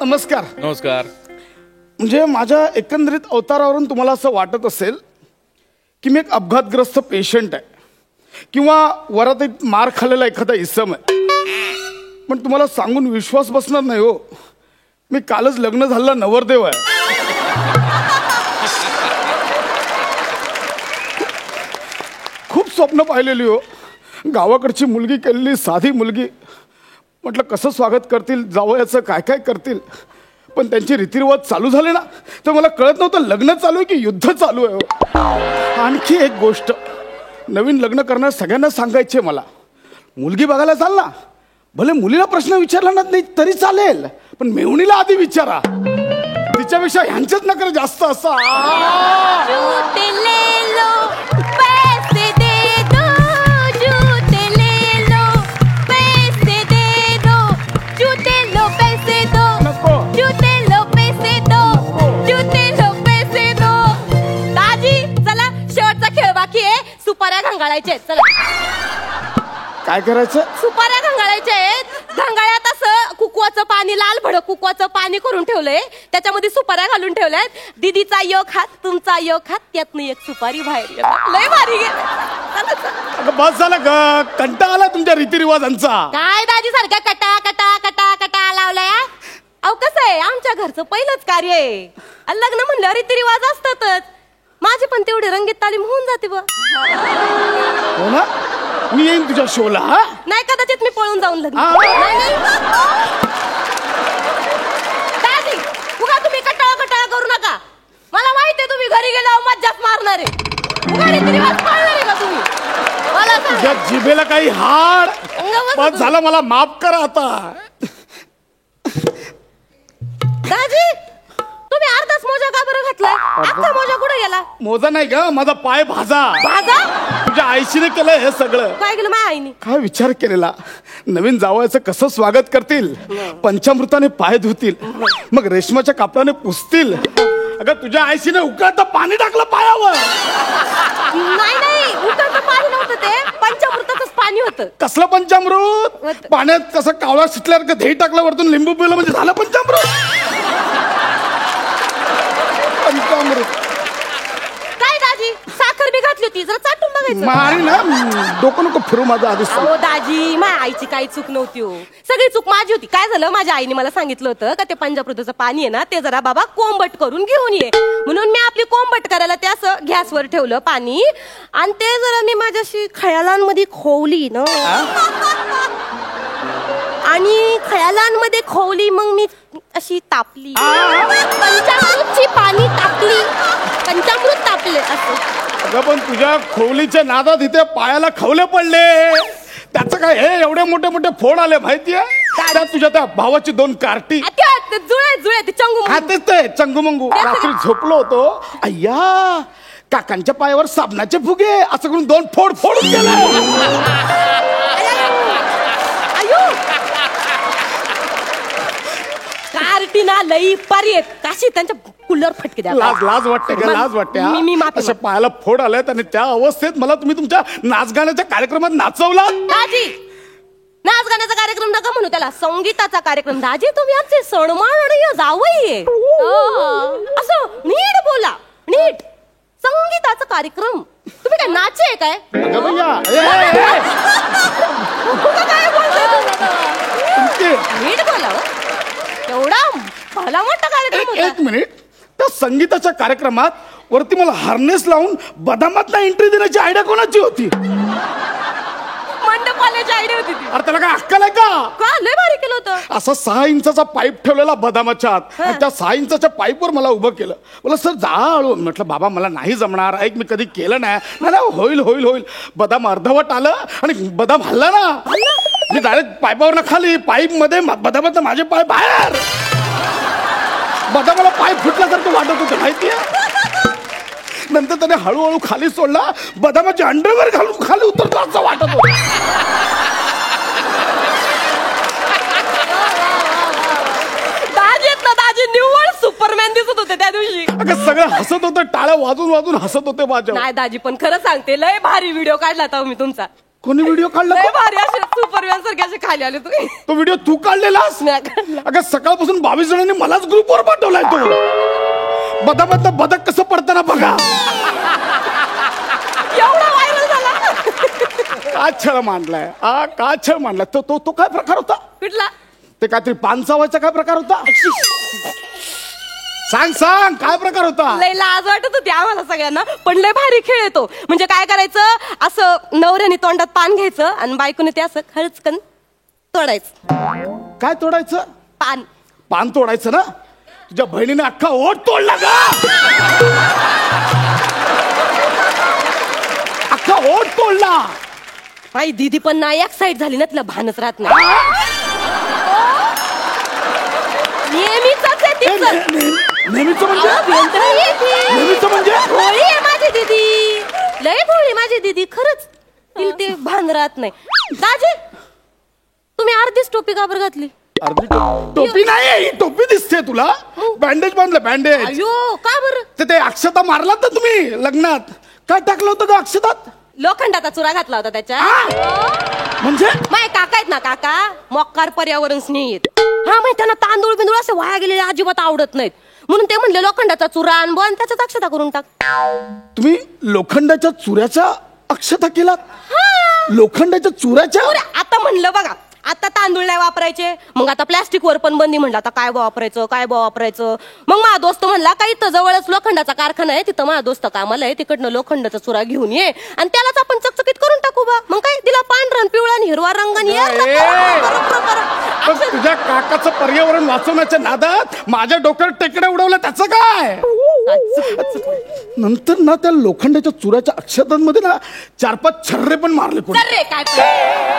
नमस्कार. नमस्कार. म्हणजे माझ्या एकंदरीत अवतारावरून तुम्हाला असं वाटत असेल की मी एक अपघातग्रस्त पेशंट आहे किंवा वरातीत मार खाल्लेला एखादा इसम आहे. पण तुम्हाला सांगून विश्वास बसणार नाही हो, मी कालच लग्न झालेला नवरदेव आहे. खूप स्वप्न पाहिलेली हो, गावाकडची मुलगी केलेली साधी मुलगी. म्हटलं कसं स्वागत करतील, जावयाचं काय काय करतील. पण त्यांचे रीतिरिवाज चालू झाले ना, तर मला कळत नव्हतं लग्न चालू आहे की युद्ध चालू आहे. आणखी एक गोष्ट नवीन लग्न करणाऱ्या सगळ्यांना सांगायची मला, मुलगी बघायला चाल ना, भले मुलीला प्रश्न विचारला ना नाही तरी चालेल, पण मेहुणीला आधी विचारा. तिच्यापेक्षा ह्यांचेच नकर जास्त असा. सुपाऱ्या घंगाळायच्या आहेत. चला काय करायचं? सुपाऱ्या घंगाळायच्या आहेत. घंगाळ्यात असं कुकवाचं पाणी, लाल भडक कुकवाचं पाणी करून ठेवलंय, त्याच्यामध्ये सुपाऱ्या घालून ठेवल्यात. दीदीचा योग हात, तुमचा योग हात, त्यातनं एक सुपारी बाहेर लय भारी गे. बस झालं ग, कंटाळा आला तुमच्या रीतिरिवाजांचा. काय दाजी सारखा कटा कटा कटा कटा लावलाय. अहो कसं आहे, आमच्या घरचं पहिलंच कार्य आहे. लग्न म्हणल्यावर रीतिरिवाज असतातच. माझी पण तेवढी रंगीत तालीम होऊन जाते बा. हो ना, मी येईन तुझ्या शोला. नाही कदाचित मी पळून जाऊन लग्न. दादी उगा तुम्ही कटाळा कटाळा करू नका. मला माहिती आहे तुम्ही घरी गेल्यावर मज्जाच मारणार आहे. उगा रीतिरिवाज पाळणार आहे का तुम्ही? मला तुझ्या जिभेला काही हाड. बस झालं, मला माफ करा आता. दादी तुम्ही अर्धाच मोजा का बरं घातलाय? अख्खा मोजा कुठे गेला? मोजा नाही ग, माझा पाय भाजा. भाजा? तुझ्या आईशीने केलं हे सगळं. काय केलं माझ्या आईने? काय विचार केलेला, नवीन जावयाचं कसं स्वागत करतील, पंचामृताने पाय धुतील, मग रेशमाच्या कापडाने पुसतील. अगं तुझ्या आईशीने उकळतं पाणी टाकलं पायावर. नाही नाही, उकळतं पाणी नव्हतं, ते पंचामृताचंच पाणी होतं. कसलं पंचामृत? पाण्यात कसं कावळा शिटल्यावर दही टाकलं, वरतून लिंबू पिलं म्हणजे झालं पंचामृत. पंचामृत काय दाजी, साखर बी घातली होती, जरा चाटून बघायचं. मारी ना, डोकं नको फिरू माझं आधीच. हो दाजी, माझ्या आईची काही चूक नव्हती हो, सगळी चूक माझी होती. काय झालं, माझ्या आईने मला सांगितलं होतं का ते पंचामृताचं पाणी आहे ना, ते जरा बाबा कोंबट करून घेऊन ये. म्हणून मी आपली कोंबट करायला ते असं गॅसवर ठेवलं पाणी, आणि ते जरा मी माझ्याशी खयालांमध्ये खोवली ना, आणि खयालांमध्ये खोवली, मग मी अशी तापली. पंचामृतची पाणी तापली, पंचामृत तापले असं. अगं पण तुझ्या खोवलीच्या नादात इथे पायाला खवले पडले, त्याचं काय हे एवढे मोठे मोठे फोड आले माहितीये? त्यात तुझ्या त्या भावाची 2 कार्टी. जुळे जुळे ते चंगू. हा तेच ते चंगूमंगू. रात्री झोपलो होतो, अय्या काकांच्या पायावर साबणाचे फुगे असं करून 2 फोड फोडून गेले. कार्टीना लई पर्येत काशी त्यांच्या कुल्लर फटके द्या. लाज वाटते का? लाज वाटते. मी माफी. अशा पायाला फोड आलेत आणि त्या अवस्थेत मला तुम्ही तुमच्या नाच गाण्याच्या कार्यक्रमात नाचवला. दाजी नाच गाण्याचा कार्यक्रम नका म्हणू त्याला, संगीताचा कार्यक्रम. दाजी तुम्ही आमचे सणमाण जावई असं नीट बोला, नीट. संगीताचा कार्यक्रम, तुम्ही काय नाचे आहे काय? अगं भैया नीट बोला. एवढा भला मोठा कार्यक्रम. एक मिनिट, त्या संगीताच्या कार्यक्रमात वरती मला हार्नेस लावून बदामात एंट्री देण्याची आयडिया कोणाची होती? मंडपाल्याची आयडिया होती ती. अरे त्याला काय अक्कल आहे का? लय भारी केलं होतं. असा 6 इंचाचा पाईप ठेवलेला बदामाच्या आत, आणि त्या 6 इंचाच्या पाईपवर मला उभं केलं. मला सर जाळू. म्हटलं बाबा मला नाही जमणार, ऐक मी कधी केलं नाही. होईल होईल होईल. बदाम अर्धवट आलं आणि बदाम हल्ला ना, मी डायरेक्ट पाईपावर खाली, पाईप मध्ये बदामात माझे पाय बाहेर. बदामाला पाय फुटल्यासारखं वाटत होतं माहितीये. नंतर त्याने हळूहळू खाली सोडला, बदामाचे अंडरवेअर घालून खाली उतरतो असं वाटत होतं. दाजी निव्वळ सुपरमॅन दिसत होते त्या दिवशी. अगं सगळं हसत होतं, टाळ्या वाजून वाजून हसत होते माझ्या. नाही दाजी पण खरं सांगते, लय भारी व्हिडिओ काढला होता मी तुमचा. कोणी व्हिडिओ काढला लय भारी असे सुपरमॅन सारखे असे खाली आले तुम्ही. तो व्हिडिओ तू काढलेलास? नाही काढला. अगं सकाळपासून 22 जणांनी मलाच ग्रुपवर पाठवलाय तो. बदाबद्दा बदक कसं पडताना बघा. एवढा व्हायरल झाला. का छळ मांडलाय का छळ मांडलाय तो तो तो काय प्रकार होता? कुठला? ते काहीतरी पान चावायचा काय प्रकार होता? सांग सांग काय प्रकार होता? लय लाज वाटत होती आम्हाला सगळ्यांना, पण लय भारी खेळ येतो. म्हणजे काय करायचं, असं नवऱ्याने तोंडात पान घ्यायचं आणि बायकोने ते असं खळचकन तोडायचं. काय तोडायचं? पान. पान तोडायचं ना? तुझ्या बहिणीने अख्खा ओठ तोडला का? अख्खा ओठ तोडला. माझी दीदी पण ना एक्साइट झाली ना, तिला भानच राहत नाही. नेहमीच आहे तिचं. नेहमीच म्हणजे? नेहमीच म्हणजे? भोळी आहे माझी दीदी, लय भोळी माझी दीदी, खरंच तिला ते भान राहत नाही. दाजी तुम्ही अर्धीच टोपी का बरं घातली? अर्धी टोपी नाही, ही टोपी दिसते तुला. बँडेज बांधलं, बँडेज. अयो का बरं? ते अक्षता मारलात ना तुम्ही लग्नात. काय टाकलं होतं का अक्षतात? लोखंडाचा चुरा घातला होता त्याच्या. म्हणजे माय काका आहेत ना, काका मक्कार पर्यावरण स्नेही आहेत. हा माहिती त्यांना तांदूळ बिंदूळ असे वाया गेलेले अजिबात आवडत नाहीत, म्हणून ते म्हणले लोखंडाचा चुरा आण बन, त्याच्यात अक्षता करून टाक. तुम्ही लोखंडाच्या चुऱ्याच्या अक्षता केलात? लोखंडाच्या चुऱ्याच्या? आता म्हणलं बघा, आता तांदूळ नाही वापरायचे, मग आता प्लॅस्टिक वर पण बंदी. म्हणलं आता काय वापरायचं, काय वापरायचं. मग माझा दोस्त म्हणला काही इथं जवळच लोखंडाचा कारखाना आहे, तिथं माझा दोस्त कामाला आहे, तिकडनं लोखंडाचा चुरा घेऊन ये आणि त्यालाच आपण चकचकीत करून टाकू बा. मग काय दिला पांढरा पिवळा आणि हिरवा रंग. तुझ्या काकाचं पर्यावरण वाचवण्याच्या नादात माझ्या डोक्यावर टेकड्या उडवल्या, त्याचं काय? नंतर ना त्या लोखंडाच्या चुऱ्याच्या अक्षतांमध्ये ना 4-5 छर्रे पण मारले. काय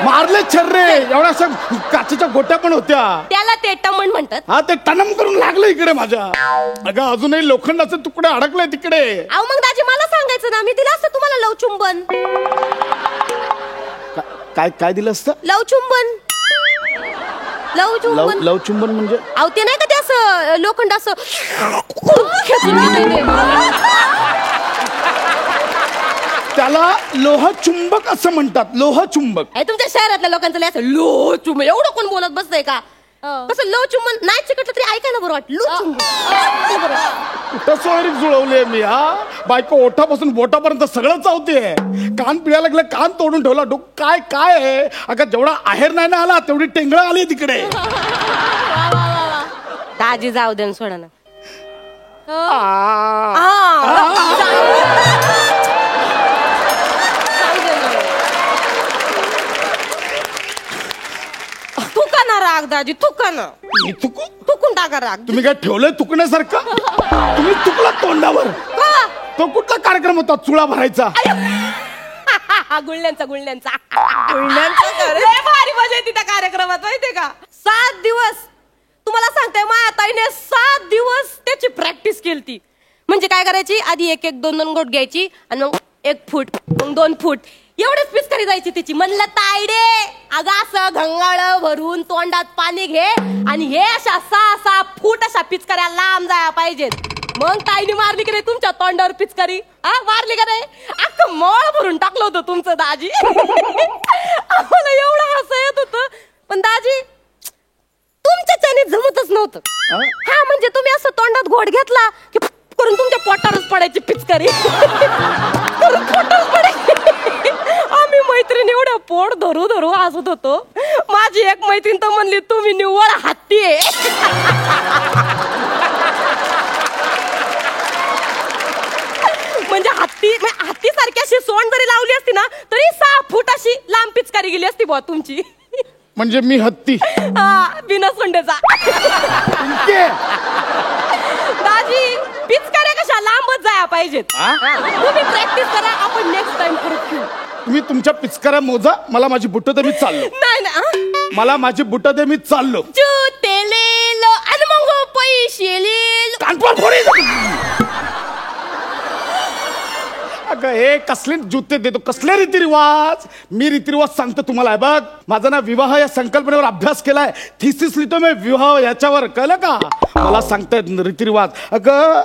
मारले छर्रे, एवढ्या अशा काचेच्या गोट्या पण होत्या. त्याला ते टमण म्हणतात. हा, ते टनम करून लागलं इकडे माझ्या. अगं अजूनही लोखंडाचे तुकडे अडकले तिकडे. अहो मग दाजी मला सांगायचं ना, मी दिलं असतं तुम्हाला लवचुंबन. काय काय दिलं असतं? लवचुंबन. लवचुंबन. लवचुंबन म्हणजे? अहो ते नाही का ते असं लोखंड असं खेचून घेतंय ते. त्याला लोहचुंबक असं म्हणतात. लोहचुंबक. हे तुमच्या शहरातल्या लोकांचं लय असं लोचुंबन, एवढं कोण बोलत बसतंय का? कसं लवचुंबन नाही चिकटलं तरी ऐकायला बरं वाटतं. लोचुंबन कुठं सोयरीक जुळवली मी. बायको ओठापासून बोटापर्यंत सगळं चावते. कान पिळायला लागलं, कान तोडून ठेवला. काय काय आहे? अगं जेवढा आहेर नाही ना आला तेवढी टेंगळ आली तिकडे. दाजी जाऊ दे सोडा ना. तुका ना राग दाजी, तुका ना. मी तुकू? तुकून टाका राग. तुम्ही काय ठेवलंय तुकण्यासारखं? तुम्ही तुकला तोंडावर. तो कुठला कार्यक्रम होता चुळा भरायचा? गुळण्यांचा लय भारी मजा येते त्या कार्यक्रमात माहितीये का. 7 दिवस तुम्हाला सांगते, माझ्या ताईने 7 दिवस त्याची प्रॅक्टिस केली. म्हणजे काय करायची, आधी 1-1, 2-2 गोट घ्यायची आणि मग 1 फूट, मग 2 फूट एवढेच पिचकारी जायची तिची. म्हणलं तायडे अगं असं घंगाळ भरून तोंडात पाणी घे आणि हे अशा 6-6 फूट अशा पिचकाऱ्या लांब जाया पाहिजेत. मग ताईने मारली की नाही तुमच्या तोंडावर पिचकारी? मारली का नाही? अख्खं मळ भरून टाकलं होतं तुमचं दाजी. आम्हाला एवढं हसं येत होतं, पण दाजी तुमच्याच्याने जमतच नव्हतं. हा म्हणजे तुम्ही असं तोंडात घोट घेतला की करून तुमच्या पोटावरच पडायची पिचकारी. पोटावरच पडायची. आम्ही मैत्रिणी एवढ्या पोट धरू धरू हसत होतो. माझी एक मैत्रीण तर म्हणली तुम्ही निव्वळ हत्ती आहे. म्हणजे हत्ती सारखी अशी सोंड जरी लावली असती ना तरी 6 फूट अशी लांब पिचकारी गेली असती बुवा तुमची. म्हणजे मी हत्ती? बिना सोंडेचा. दाजी पिचकाऱ्या कशा लांबच जाया पाहिजेत. तुम्ही प्रॅक्टिस करा, आपण नेक्स्ट टाइम परत घेऊ. तुम्ही तुमच्या पिचकाऱ्या मोजा, मला माझी बुट्ट दे, मी चाललो. नाही मला माझी बुट्ट दे, मी चाललो. जुते लेलो आणि मग पैसे लेलो. कानपूर फोडी. अगं हे कसले जुते देतो, कसले रीतिरिवाज? मी रीतिरिवाज सांगतो तुम्हाला. बघ माझा ना विवाह या संकल्पनेवर अभ्यास केलाय, थिसिस लिहितो मी विवाह याच्यावर, कळलं का? मला सांगतायत रीतिरिवाज. अगं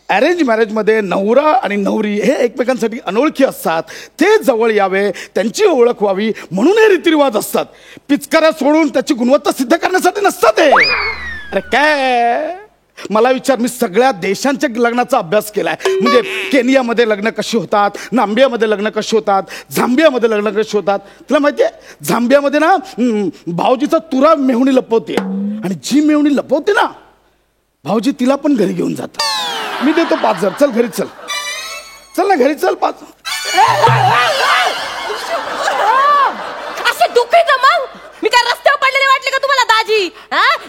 अरेंज मॅरेजमध्ये नवरा आणि नवरी हे एकमेकांसाठी अनोळखी असतात. ते जवळ यावे, त्यांची ओळख व्हावी म्हणून हे रीतिरिवाज असतात. पिचकाऱ्या सोडून त्याची गुणवत्ता सिद्ध करण्यासाठी नसतात ते. अरे काय मला विचार, मी सगळ्या देशांच्या लग्नाचा अभ्यास केलाय. म्हणजे केनियामध्ये लग्न कशी होतात, नांबियामध्ये लग्न कशी होतात, झांबियामध्ये लग्न कशी होतात. तुला माहितीये झांबियामध्ये ना भाऊजीचा तुरा मेहुणी लपवते आणि जी मेहुणी लपवते ना भाऊजी तिला पण घरी घेऊन जातात. मी देतो 5,000. चल घरी चल. चल ना घरी चल. 5 असे दुःख येतं मग. मी काय रस्त्यावर पडलेले वाटले का तुम्हाला दाजी?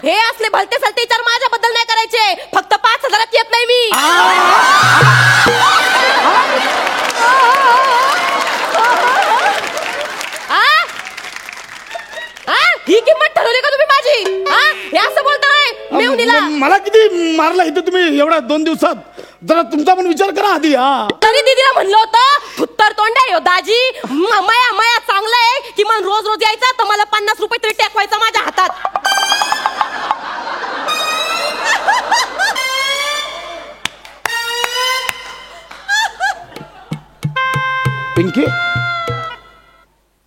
हे असले भलते सलते विचार माझ्याबद्दल नाही करायचे. फक्त 5,000 येत नाही मी. ही किंमत ठरवली का तुम्ही माझी? हे असं बोलताय मेहुणीला? मला किती मारला इथे तुम्ही एवढ्या 2 दिवसात. जरा तुमचा पण विचार करा आधी. तरी दीदीला म्हणलं होतं थुत्तर तोंड आहे दाजी. मया मया चांगलं आहे की मन रोज रोज यायचा तर मला 50 रुपये तरी टेकवायचा माझ्या हातात. पिंकी,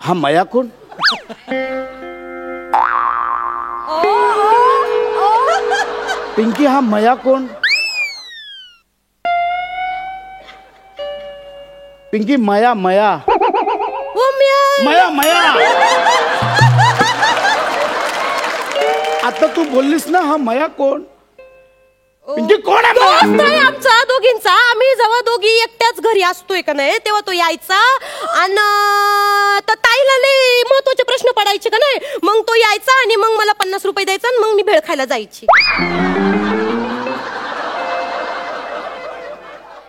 हा मया कोण? पिंकी, हा मया कोण? पिंकी, मया मया मया मया. आता तू बोललीस ना हा मया कोण? पिंकी कोण आहे? दोस्त आहे आमचा दोघींचा. आम्ही जेव्हा दोघी एकट्याच घरी असतोय का नाही तेव्हा तो यायचा आणि ताईला लई महत्वाचे प्रश्न पडायचे का नाही. मग तो यायचा आणि मग मला 50 रुपये द्यायचा आणि मग मी भेळ खायला जायची.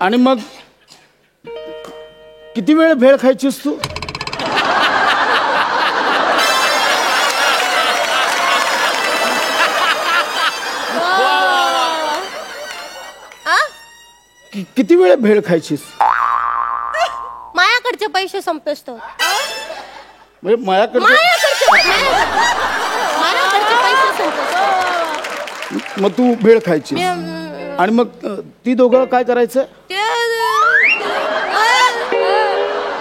आणि मग किती वेळ भेळ खायचीस तू? किती वेळ भेळ खायचीस? मायाकडचे पैसे संपेस तर. म्हणजे मायाकडे मायाकडचे पैसे संपेस. मग तू भेळ खायची आणि मग ती दोघं काय करायचं?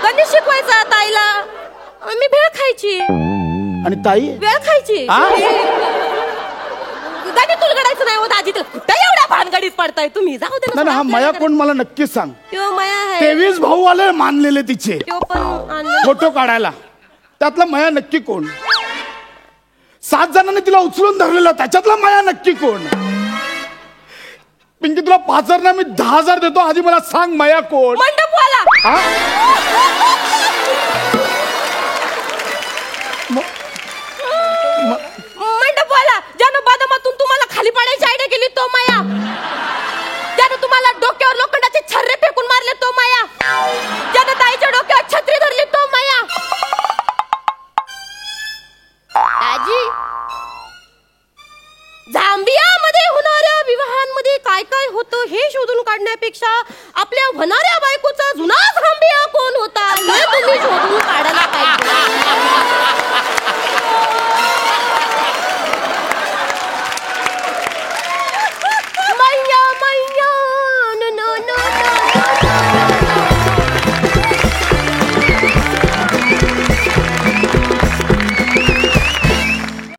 गणित शिकवायचा ताईला, मी भेळ खायची. आणि ताई भेळ खायची. गणित उलगडायचं नाही होत आजी. तर कुठे एवढ्या भानगडीत पडताय तुम्ही? जाऊ दे ना. हा मया कोण मला नक्की सांग. तो मया आहे. 23 भाऊ आले मानलेले तिचे तो पण फोटो काढायला. त्यातला मया नक्की कोण? 7 जणांनी तिला उचलून धरलेलं त्याच्यातला मया नक्की कोण? पिंकी, तुला 5,000 ना मी 10,000 देतो. आधी मला सांग मया कोण? मंडपवाला. मंडपवाला ज्यानं बदामातून तुम्हाला खाली पाडायची आयडिया केली तो माया. ज्यानं तुम्हाला डोक्यावर लोखंडाचे छर्रे फेकून मारले तो माया. ज्यानं ताईच्या डोक्यावर छत्री धरली तो माया. दाजी, झांबियामध्ये होणाऱ्या विवाहांमध्ये काय काय होतं हे शोधून काढण्यापेक्षा आपल्या होणाऱ्या बायकोचा जुना झांबिया कोण होता हे तुम्ही शोधून काढायला पाहिजे.